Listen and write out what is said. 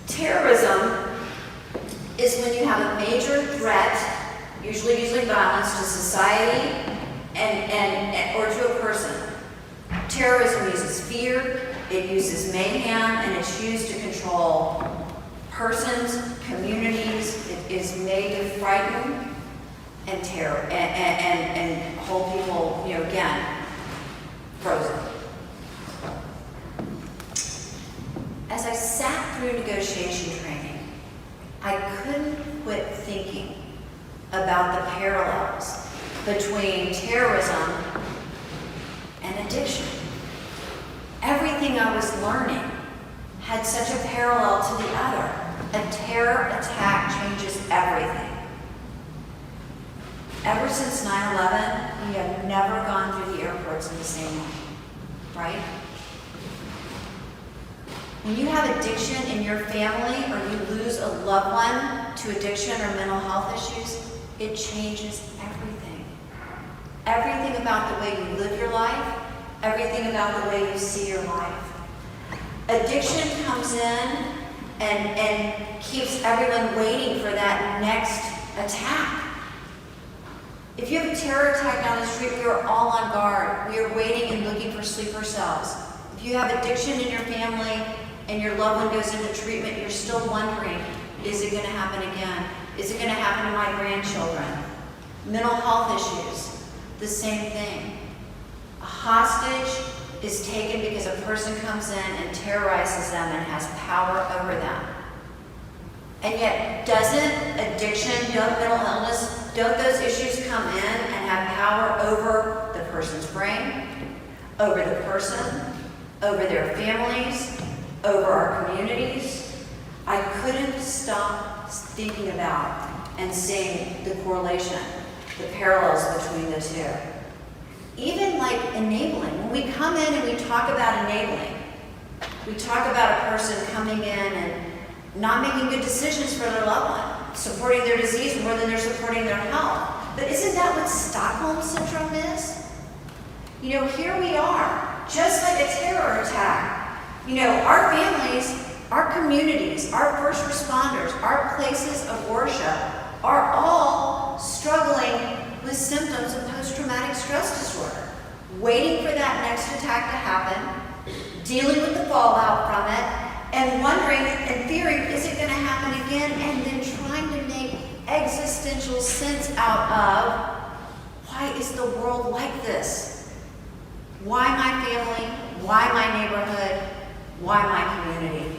Terrorism is when you have a major threat, usually using violence, to society or to a person. Terrorism uses fear, it uses mayhem, and it's used to control persons, communities. It is made to frighten and terror and hold people, again, frozen. As I sat through negotiation training, I couldn't quit thinking about the parallels between terrorism and addiction. Everything I was learning had such a parallel to the other. A terror attack changes everything. Ever since 9/11, we have never gone through the airports in the same way, right? When you have addiction in your family or you lose a loved one to addiction or mental health issues, it changes everything. Everything about the way you live your life, everything about the way you see your life. Addiction comes in and keeps everyone waiting for that next attack. If you have a terror attack down the street, we are all on guard. We are waiting and looking for sleeper cells. If you have addiction in your family and your loved one goes into treatment, you're still wondering, is it going to happen again? Is it going to happen to my grandchildren? Mental health issues, the same thing. A hostage is taken because a person comes in and terrorizes them and has power over them. And yet, doesn't addiction, don't mental illness, don't those issues come in and have power over the person's brain, over the person, over their families, over our communities? I couldn't stop thinking about and seeing the correlation, the parallels between the two. Even like enabling. When we come in and we talk about enabling, we talk about a person coming in and not making good decisions for their loved one, supporting their disease more than they're supporting their health. But isn't that what Stockholm Syndrome is? Here we are, just like a terror attack. Our families, our communities, our first responders, our places of worship are all struggling with symptoms of post-traumatic stress disorder, waiting for that next attack to happen, dealing with the fallout from it, and wondering and fearing, is it going to happen again? And then trying to make existential sense out of, why is the world like this? Why my family? Why my neighborhood? Why my community?